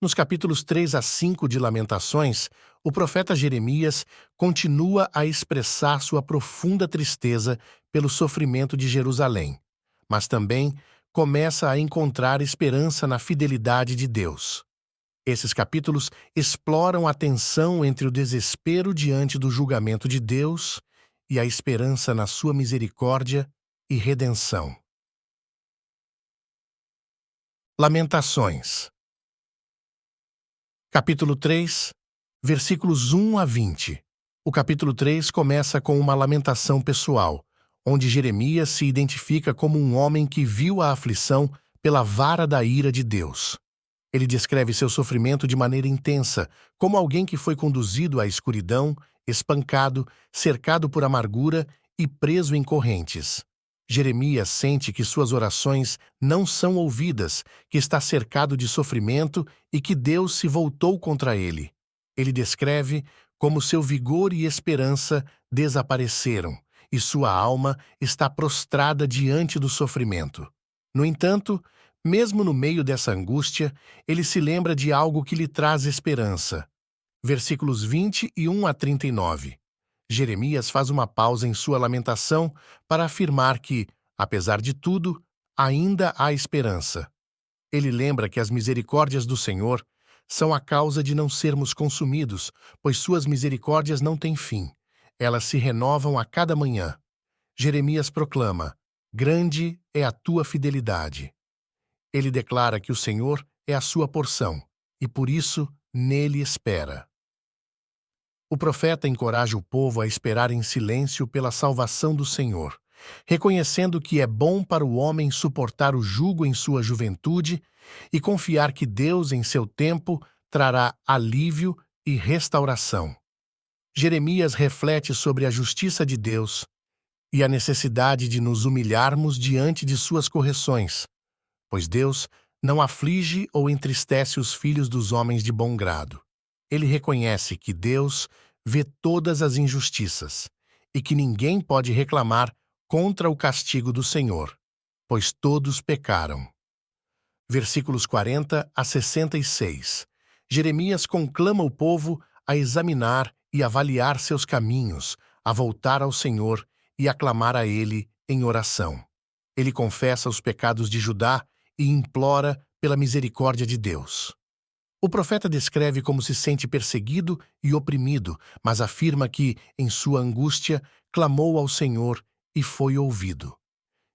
Nos capítulos 3 a 5 de Lamentações, o profeta Jeremias continua a expressar sua profunda tristeza pelo sofrimento de Jerusalém, mas também começa a encontrar esperança na fidelidade de Deus. Esses capítulos exploram a tensão entre o desespero diante do julgamento de Deus e a esperança na sua misericórdia e redenção. Lamentações. Capítulo 3, versículos 1 a 20. O capítulo 3 começa com uma lamentação pessoal, onde Jeremias se identifica como um homem que viu a aflição pela vara da ira de Deus. Ele descreve seu sofrimento de maneira intensa, como alguém que foi conduzido à escuridão, espancado, cercado por amargura e preso em correntes. Jeremias sente que suas orações não são ouvidas, que está cercado de sofrimento e que Deus se voltou contra ele. Ele descreve como seu vigor e esperança desapareceram, e sua alma está prostrada diante do sofrimento. No entanto, mesmo no meio dessa angústia, ele se lembra de algo que lhe traz esperança. Versículos 21 a 39. Jeremias faz uma pausa em sua lamentação para afirmar que, apesar de tudo, ainda há esperança. Ele lembra que as misericórdias do Senhor são a causa de não sermos consumidos, pois suas misericórdias não têm fim. Elas se renovam a cada manhã. Jeremias proclama: "Grande é a tua fidelidade." Ele declara que o Senhor é a sua porção, e por isso nele espera. O profeta encoraja o povo a esperar em silêncio pela salvação do Senhor, reconhecendo que é bom para o homem suportar o jugo em sua juventude e confiar que Deus, em seu tempo, trará alívio e restauração. Jeremias reflete sobre a justiça de Deus e a necessidade de nos humilharmos diante de suas correções, pois Deus não aflige ou entristece os filhos dos homens de bom grado. Ele reconhece que Deus vê todas as injustiças e que ninguém pode reclamar contra o castigo do Senhor, pois todos pecaram. Versículos 40 a 66. Jeremias conclama o povo a examinar e avaliar seus caminhos, a voltar ao Senhor e a clamar a Ele em oração. Ele confessa os pecados de Judá e implora pela misericórdia de Deus. O profeta descreve como se sente perseguido e oprimido, mas afirma que, em sua angústia, clamou ao Senhor e foi ouvido.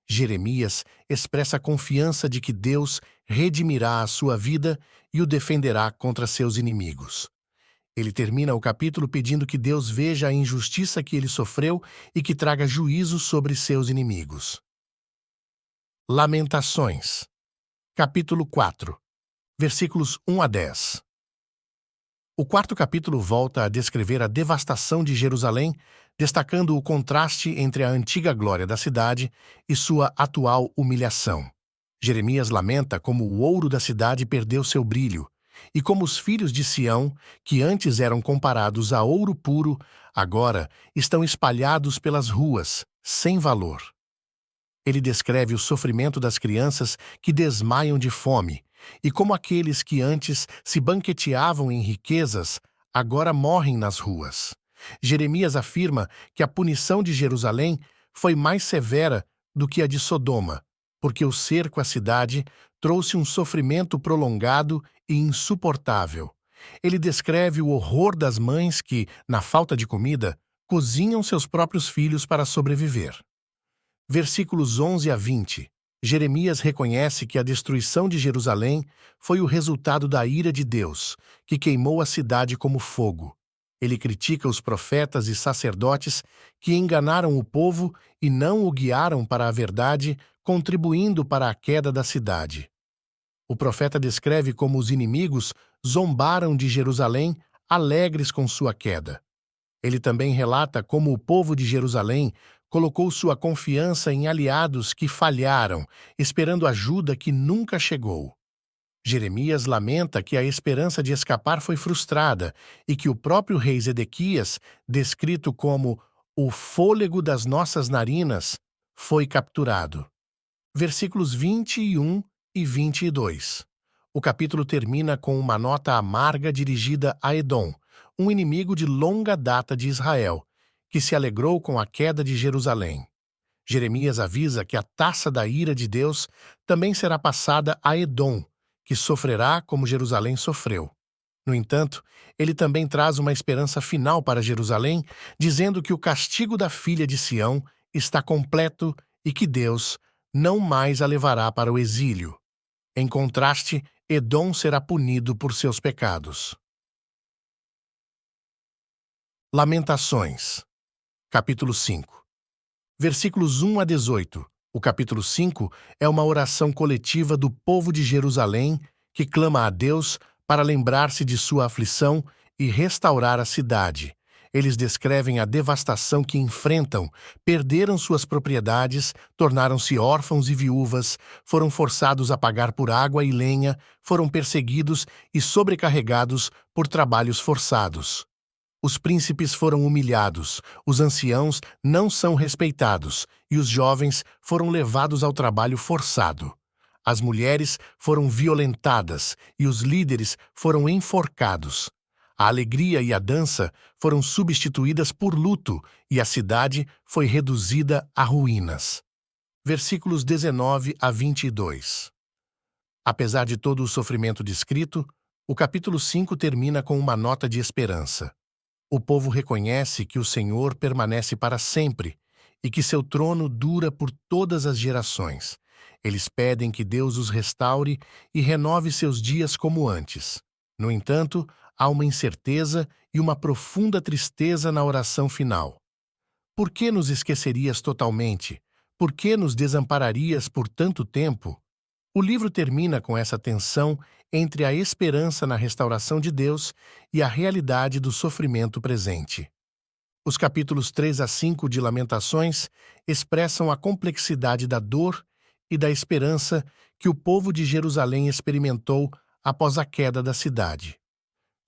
Jeremias expressa a confiança de que Deus redimirá a sua vida e o defenderá contra seus inimigos. Ele termina o capítulo pedindo que Deus veja a injustiça que ele sofreu e que traga juízo sobre seus inimigos. Lamentações. Capítulo 4. Versículos 1 a 10. O quarto capítulo volta a descrever a devastação de Jerusalém, destacando o contraste entre a antiga glória da cidade e sua atual humilhação. Jeremias lamenta como o ouro da cidade perdeu seu brilho, e como os filhos de Sião, que antes eram comparados a ouro puro, agora estão espalhados pelas ruas, sem valor. Ele descreve o sofrimento das crianças que desmaiam de fome, e como aqueles que antes se banqueteavam em riquezas, agora morrem nas ruas. Jeremias afirma que a punição de Jerusalém foi mais severa do que a de Sodoma, porque o cerco à cidade trouxe um sofrimento prolongado e insuportável. Ele descreve o horror das mães que, na falta de comida, cozinham seus próprios filhos para sobreviver. Versículos 11 a 20. Jeremias reconhece que a destruição de Jerusalém foi o resultado da ira de Deus, que queimou a cidade como fogo. Ele critica os profetas e sacerdotes que enganaram o povo e não o guiaram para a verdade, contribuindo para a queda da cidade. O profeta descreve como os inimigos zombaram de Jerusalém, alegres com sua queda. Ele também relata como o povo de Jerusalém colocou sua confiança em aliados que falharam, esperando ajuda que nunca chegou. Jeremias lamenta que a esperança de escapar foi frustrada e que o próprio rei Zedequias, descrito como o fôlego das nossas narinas, foi capturado. Versículos 21 e 22. O capítulo termina com uma nota amarga dirigida a Edom, um inimigo de longa data de Israel, que se alegrou com a queda de Jerusalém. Jeremias avisa que a taça da ira de Deus também será passada a Edom, que sofrerá como Jerusalém sofreu. No entanto, ele também traz uma esperança final para Jerusalém, dizendo que o castigo da filha de Sião está completo e que Deus não mais a levará para o exílio. Em contraste, Edom será punido por seus pecados. Lamentações, capítulo 5. Versículos 1 a 18. O capítulo 5 é uma oração coletiva do povo de Jerusalém que clama a Deus para lembrar-se de sua aflição e restaurar a cidade. Eles descrevem a devastação que enfrentam, perderam suas propriedades, tornaram-se órfãos e viúvas, foram forçados a pagar por água e lenha, foram perseguidos e sobrecarregados por trabalhos forçados. Os príncipes foram humilhados, os anciãos não são respeitados e os jovens foram levados ao trabalho forçado. As mulheres foram violentadas e os líderes foram enforcados. A alegria e a dança foram substituídas por luto e a cidade foi reduzida a ruínas. Versículos 19 a 22. Apesar de todo o sofrimento descrito, o capítulo 5 termina com uma nota de esperança. O povo reconhece que o Senhor permanece para sempre e que seu trono dura por todas as gerações. Eles pedem que Deus os restaure e renove seus dias como antes. No entanto, há uma incerteza e uma profunda tristeza na oração final. Por que nos esquecerias totalmente? Por que nos desampararias por tanto tempo? O livro termina com essa tensão entre a esperança na restauração de Deus e a realidade do sofrimento presente. Os capítulos 3 a 5 de Lamentações expressam a complexidade da dor e da esperança que o povo de Jerusalém experimentou após a queda da cidade.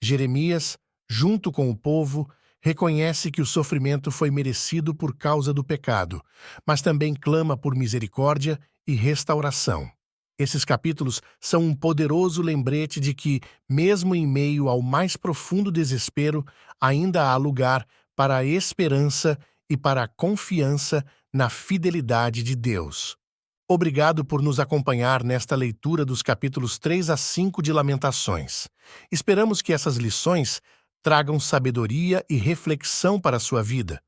Jeremias, junto com o povo, reconhece que o sofrimento foi merecido por causa do pecado, mas também clama por misericórdia e restauração. Esses capítulos são um poderoso lembrete de que, mesmo em meio ao mais profundo desespero, ainda há lugar para a esperança e para a confiança na fidelidade de Deus. Obrigado por nos acompanhar nesta leitura dos capítulos 3 a 5 de Lamentações. Esperamos que essas lições tragam sabedoria e reflexão para a sua vida.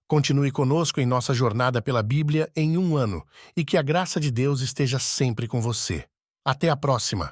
Continue conosco em nossa jornada pela Bíblia em um ano e que a graça de Deus esteja sempre com você. Até a próxima!